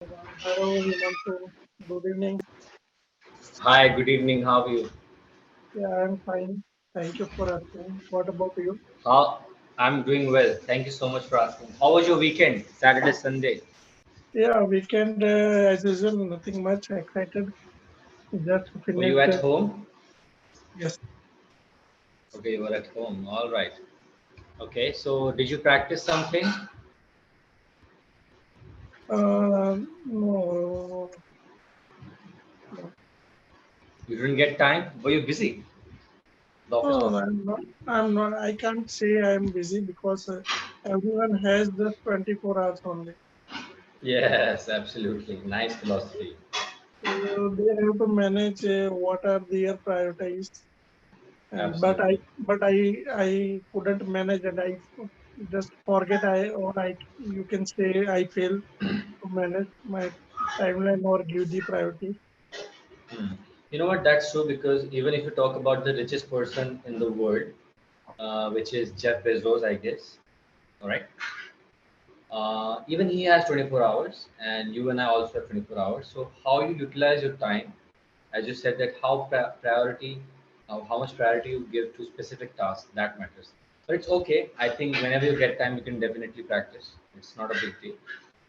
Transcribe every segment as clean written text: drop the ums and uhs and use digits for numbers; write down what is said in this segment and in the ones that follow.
Hello, Himanshu. Good evening. Hi, good evening. How are you? Yeah, I'm fine. Thank you for asking. What about you? How I'm doing well. Thank you so much for asking. How was your weekend? Saturday, Sunday? Yeah, weekend as usual, nothing much. Excited. Just Were you finished. at home? Yes. Okay, you were at home. All right. Okay, so did you practice something? No, no, You didn't get time? Were you busy? The office no, was. I'm not. I'm not. I can't say I'm busy because everyone has just 24 hours only. Yes, absolutely. Nice philosophy. So they have to manage what are their priorities. And Absolutely. but I couldn't manage, and I just forget. I you can say I fail to manage my timeline or give the priority. Hmm. You know what? That's true because even if you talk about the richest person in the world, which is Jeff Bezos, I guess. All right. Even he has 24 hours, and you and I also have 24 hours. So, how you utilize your time, as you said, that how much priority you give to specific tasks, that matters. But it's okay. I think whenever you get time, you can definitely practice. It's not a big deal.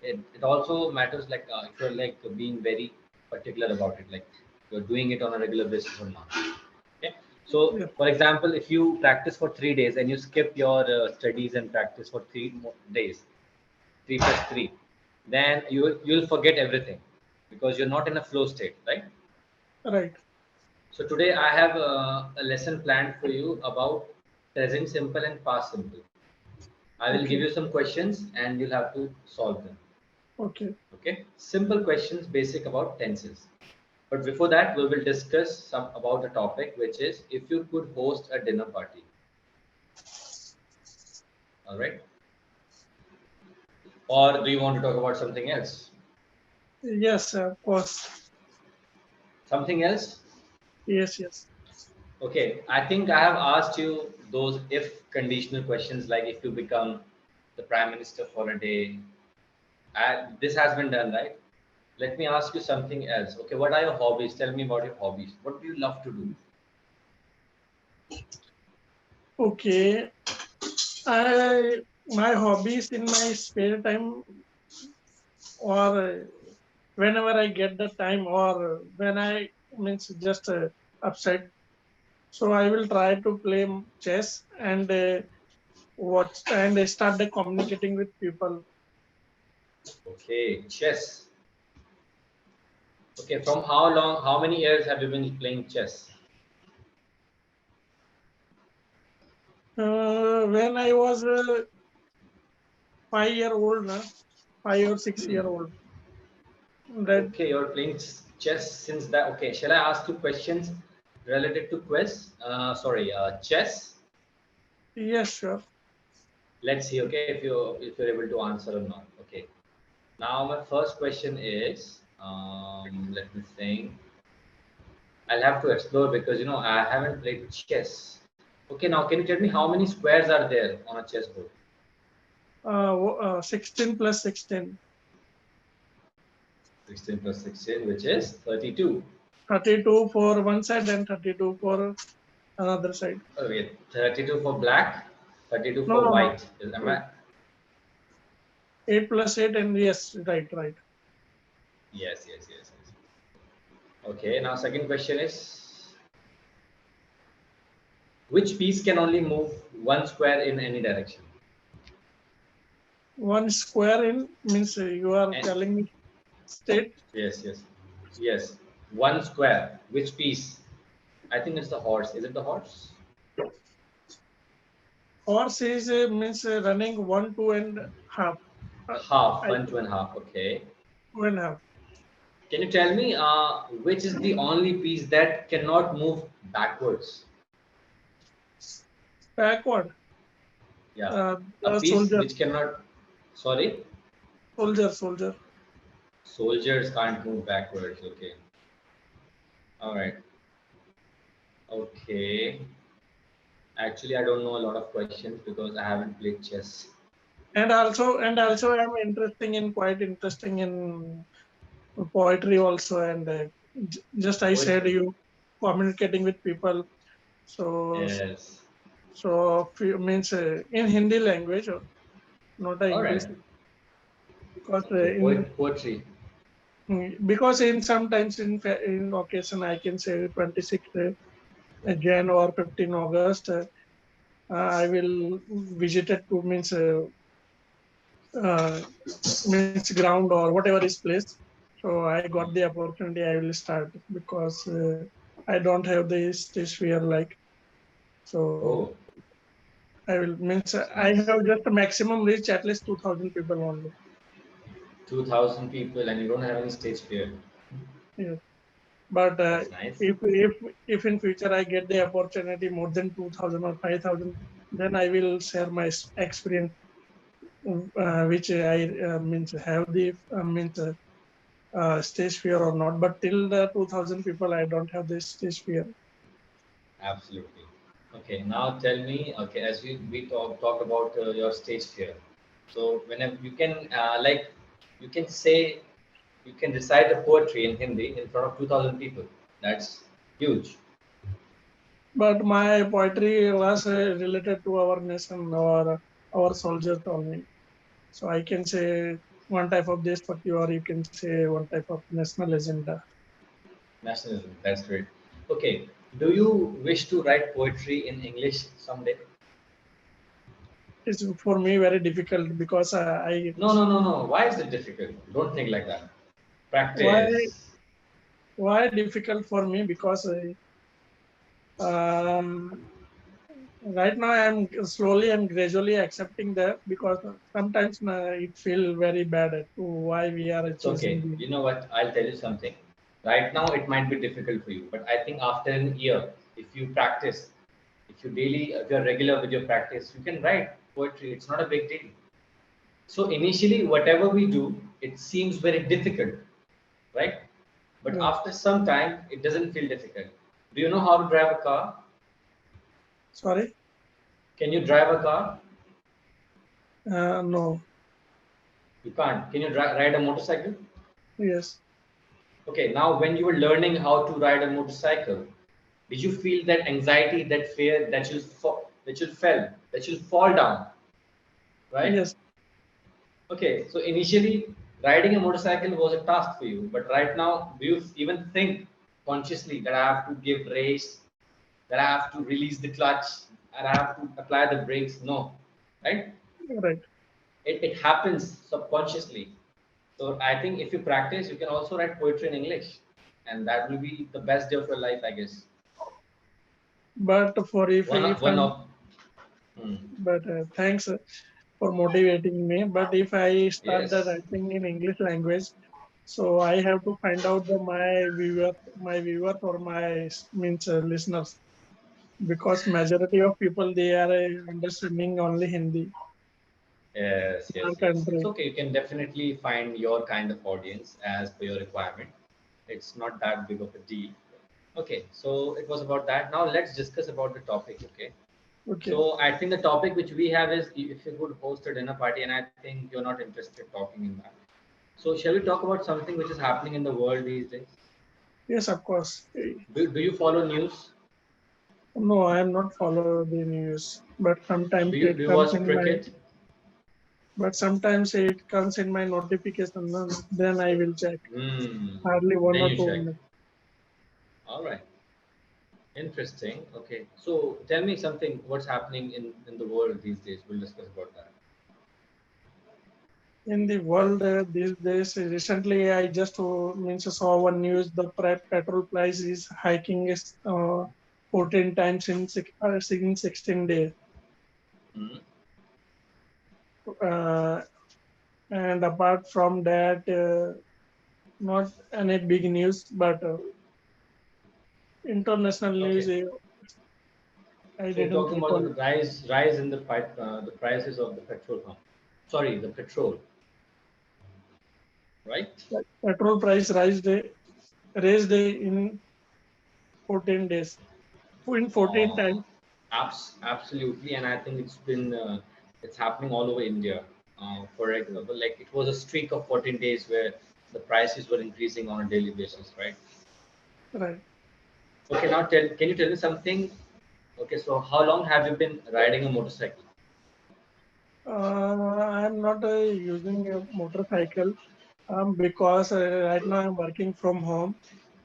It also matters like if you're like being very particular about it, like you're doing it on a regular basis or not. Okay. So, Yeah. for example, if you practice for 3 days and you skip your studies and practice for 3 more days, 3 plus 3, then you'll forget everything because you're not in a flow state, right? Right. So today I have a lesson planned for you about present simple and past simple. I will give Okay. you some questions and you'll have to solve them. Okay. Okay, simple questions, basic about tenses. But before that, we will discuss some about the topic, which is if you could host a dinner party. All right, or do you want to talk about something else? Yes, of course. Something else. Yes. Yes. Okay, I think I have asked you those if conditional questions like if you become the prime minister for a day. This has been done, right? Let me ask you something else. Okay, what are your hobbies? Tell me about your hobbies. What do you love to do? Okay. I my hobbies in my spare time, or whenever I get the time, or when I means just upset. So I will try to play chess and watch and start the communicating with people. Okay, chess. Okay, from how long, how many years have you been playing chess? When I was 5 year old, 5 or 6 year old. That Okay, you're playing chess since that. Okay, shall I ask you questions related to chess? yes, sure. Let's see. Okay, if you're able to answer or not. Okay. Now my first question is, let me think. I'll have to explore because I haven't played chess. Okay, now can you tell me how many squares are there on a chessboard? 16 plus 16. 16 plus 16, which is 32. 32 for one side and 32 for another side. Okay, 32 for black, 32 No, for no, no. white. Am I? 8 plus 8, and yes, right, right. Yes, yes, yes, yes. Okay, now second question is, which piece can only move one square in any direction? One square in means you are And telling me state. yes, yes, yes. One square. Which piece? I think it's the horse. Is it the horse? Horse is means running one, two, and half. Half, I one, two, think and half. Okay. two and half. Can you tell me which is the only piece that cannot move backwards? Backward. Yeah, a The piece soldier, which cannot. Sorry, soldier. soldiers can't move backwards. Okay. All right. Okay. Actually, I don't know a lot of questions because I haven't played chess. And also I'm interesting in quite interesting in poetry also, and just I said Poetry. you communicating with people. So Yes. means in Hindi language, not the All English, right. because Okay. in Poetry. because in sometimes in occasion I can say 26 Jan or 15 August, I will visit it to uh, means ground or whatever is place. So I got the opportunity. I will start because I don't have the stage fear like. So Oh, I will means that's I nice. have just a maximum reach at least 2,000 people only. 2,000 people, and you don't have any stage fear. Yes. But That's nice. if in future I get the opportunity more than 2,000 or 5,000, then I will share my experience, which I means have the stage fear or not. But till the 2,000 people, I don't have this stage fear. Absolutely. Okay, now tell me. Okay, as we talk about your stage fear. So whenever you can you can say you can recite a poetry in Hindi in front of 2,000 people. That's huge. But my poetry was related to our nation or our soldiers only. So I can say one type of Deshbhakti, or you can say one type of national agenda. Nationalism. That's great. Okay. Do you wish to write poetry in English someday? It's for me very difficult because I No, no, no, no. Why is it difficult? Don't think like that. why Practice. why difficult for me because right now I'm slowly and gradually accepting that because sometimes it feel very bad to why we are It's choosing okay. the. You know what? I'll tell you something. Right now, it might be difficult for you, but I think after an year, if you practice, if you're regular with your practice, you can write poetry. It's not a big deal. So initially, whatever we do, it seems very difficult, right? But Right. after some time, it doesn't feel difficult. Do you know how to drive a car? Sorry. Can you drive a car? No. You can't. Can you ride a motorcycle? Yes. Okay, now when you were learning how to ride a motorcycle, did you feel that anxiety, that fear that you'll fall down, right? Yes. Okay, so initially riding a motorcycle was a task for you, but right now, do you even think consciously that I have to give race, that I have to release the clutch, and I have to apply the brakes? No, right? Right. It happens subconsciously. So I think if you practice, you can also write poetry in English, and that will be the best day of your life, I guess. But for if One I'm of hmm, but thanks for motivating me. But if I start the yes, writing in English language, so I have to find out my viewers or my means listeners, because majority of people they are understanding only Hindi yes, in our yes, yes. It's country. okay. You can definitely find your kind of audience as per your requirement. It's not that big of a deal. Okay, so it was about that. Now let's discuss about the topic. Okay, Okay. so I think the topic which we have is if you could host a dinner party, and I think you're not interested talking in that. So shall we talk about something which is happening in the world these days? Yes, of course. Do you follow news? No, I am not follow the news, but sometimes it Do you comes watch in my cricket? notification. Then I will check. Hmm. Hardly one Then or you two check. minutes. All right. Interesting. Okay. So tell me something. What's happening in the world these days? We'll discuss about that. In the world these days, recently I just saw one news. The petrol price is hiking is 14 times in 16 days. Hmm. Uh, and apart from that, not any big news, but international news, Okay. I So you're didn't talking about recall. the rise in the prices of the petrol pump. Sorry, the petrol, right? Petrol price raised in 14 days, in 14 Uh, times. Absolutely, and I think it's happening all over India. For example, like it was a streak of 14 days where the prices were increasing on a daily basis, right? Right. Okay, now can you tell me something? Okay, so how long have you been riding a motorcycle? I'm not using a motorcycle because right now I'm working from home,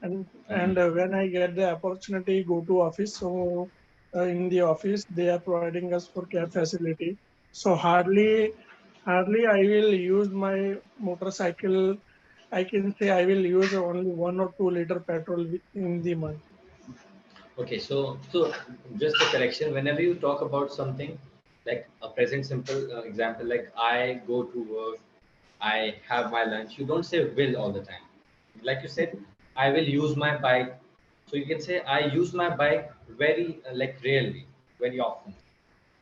and Hmm. when I get the opportunity, go to office. So in the office, they are providing us for cab facility. So hardly I will use my motorcycle. I can say I will use only 1 or 2 liter petrol in the month. Okay, so just a correction. Whenever you talk about something like a present simple example, like I go to work, I have my lunch. You don't say will all the time. Like you said, I will use my bike. So you can say I use my bike very like rarely, very often,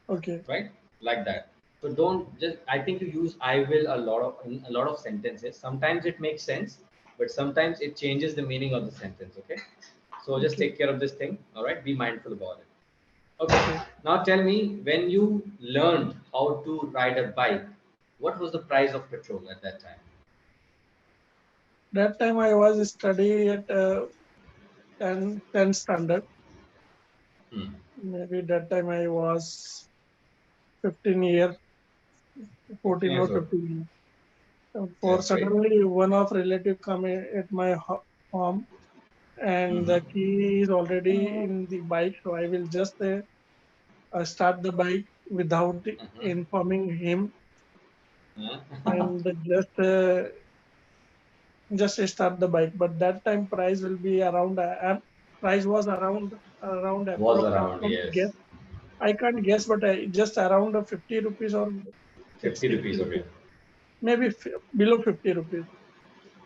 Okay, right? Like that. So don't just. I think you use I will a lot of in a lot of sentences. Sometimes it makes sense, but sometimes it changes the meaning of the sentence. Okay. So just okay, take care of this thing. All right. Be mindful about it. Okay. okay. Now tell me, when you learned how to ride a bike, what was the price of petrol at that time? That time I was studying at 10th standard. Hmm. Maybe that time I was 15 years, 15 14 or years old. 15 years. For That's great. suddenly one of relative come at my home and the Mm-hmm. key is already in the bike, so I will just start the bike without Mm-hmm. informing him Uh-huh. and just start the bike. But that time price will be around price was around Was approx. I around, can't yes. guess. I can't guess, but just around 50 rupees or 50 60 rupees, okay. rupees, maybe below 50 rupees.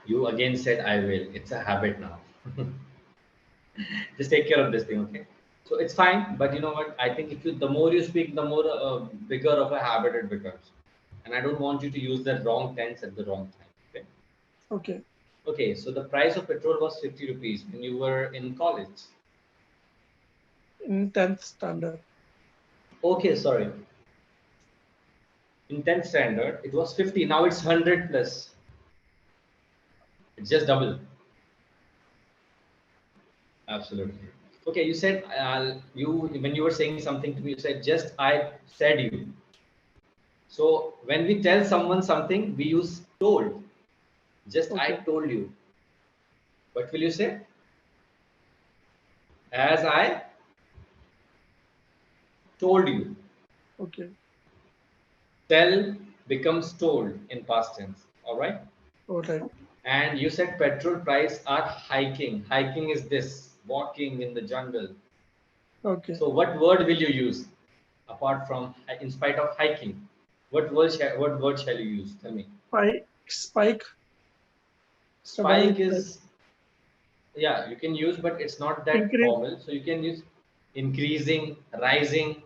You again said I will. It's a habit now. Just take care of this thing, okay? So it's fine, but you know what? I think if you, the more you speak, the more bigger of a habit it becomes. And I don't want you to use the wrong tense at the wrong time. Okay. Okay, Okay. So the price of petrol was 50 rupees when you were in college. in 10th standard. Okay. Sorry. In 10th standard, it was 50. Now it's 100 plus. It's just double. Absolutely. Okay. You said you when you were saying something to me, you said just I said you. So when we tell someone something, we use told. Just I Okay, told you. What will you say? As I told you. okay, Tell becomes told in past tense. All right. all right. And you said petrol price are hiking. Hiking is this walking in the jungle. Okay. So what word will you use apart from in spite of hiking? What word shall you use? Tell me. Spike, suddenly Spike spike, is, yeah, you can use, but it's not that increase. formal. So you can use increasing, rising.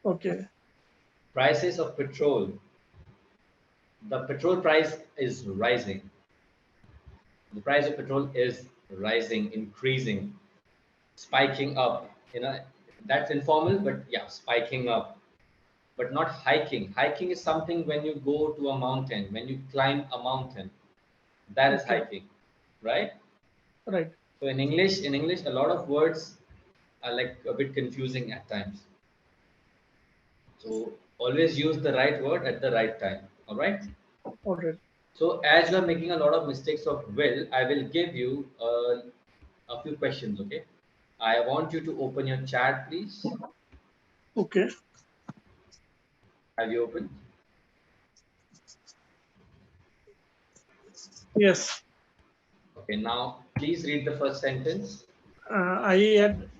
Okay, Prices of petrol. The petrol price is rising. The price of petrol is rising, increasing, spiking up. You know, that's informal, but yeah, spiking up, but not hiking. Hiking is something when you go to a mountain, when you climb a mountain. That is okay, hiking, right? right. So in English, a lot of words are like a bit confusing at times. So always use the right word at the right time. All right. All right. So as you are making a lot of mistakes of will, I will give you a few questions. Okay. I want you to open your chat, please. Okay. Have you opened? Yes. Okay. Now, please read the first sentence. I had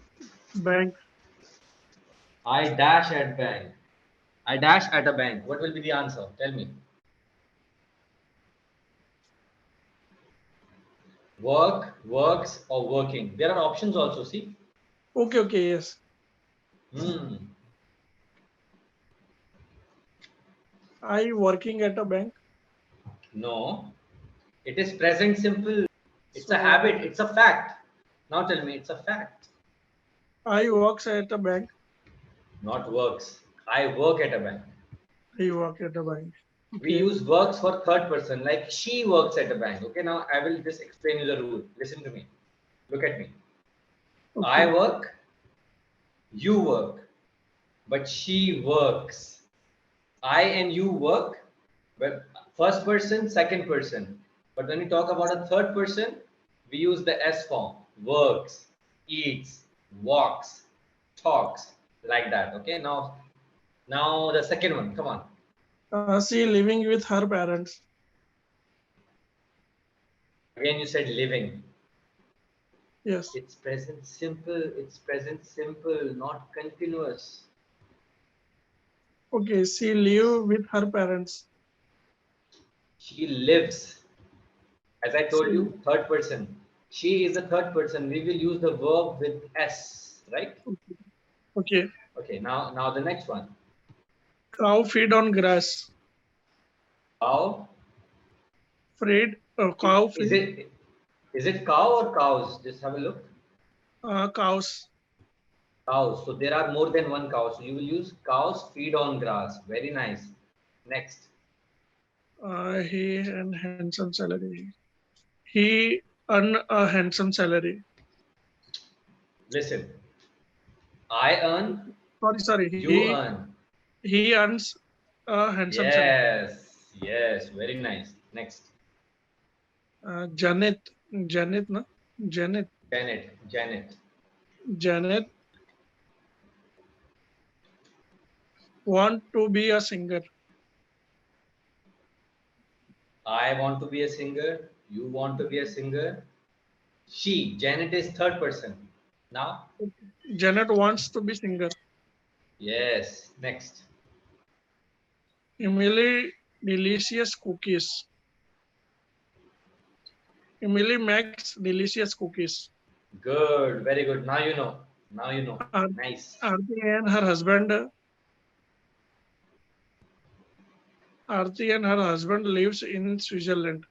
bank. I dash at bank. I dash at a bank. What will be the answer? Tell me. Work, works, or working. There are options also. See. Okay, okay, yes. Hmm. I working at a bank. No. It is present simple. It's a So habit. It's a fact. Now tell me. It's a fact. I works at a bank. Not works. I work at a bank. I work at a bank. We Okay. use works for third person, like she works at a bank. Okay, now I will just explain you the rule. Listen to me. Look at me. I Okay. work, you work, but she works. I and you work, but first person, second person. But when we talk about a third person, we use the S form. Works, eats, walks, talks, like that. Okay, now the second one. Come on. She living with her parents. Again, you said living. Yes. It's present simple. It's present simple, not continuous. Okay. She live with her parents. She lives. As I told She, you, third person. She is the third person. We will use the verb with S, right? okay. Okay, now the next one. Cow feed on grass. Cow. Cow Is feed it cow or cows? Just have a look. cows. Cows. So there are more than one cow. So you will use cows feed on grass. Very nice. Next. He and handsome salary. He earn a handsome salary. Listen. I earn, Sorry. you He earn. he earns a handsome salary. Yes. Yes. Very nice. Next. Janet. Janet, no? Janet. Janet. Janet. Janet want to be a singer. I want to be a singer. You want to be a singer. She. Janet is third person. Now. Janet wants to be singer. Yes. Next. Emily delicious cookies. Emily makes delicious cookies. Good. Very good. Now you know. Now you know. Ar- Nice. Arti and her husband. Arti and her husband lives in Switzerland.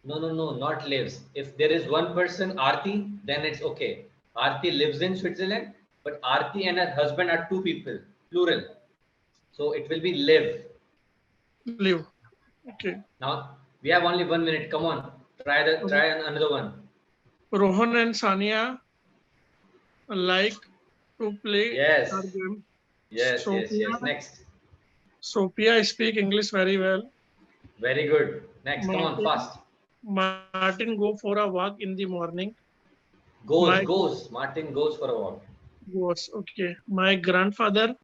No, no, no, not lives. If there is one person, Aarti, then it's okay. Aarti lives in Switzerland, but Aarti and her husband are two people, plural. So it will be live. Live. Okay. Now we have only 1 minute. Come on, try another one. Rohan and Sania like to play card Yes, game. yes, yes, Sophia, yes. Next. Sophia speak English very well. Very good. Next. Come on, Martin, fast. Martin go for a walk in the morning. Goes, My goes. Martin goes for a walk. was okay. My grandfather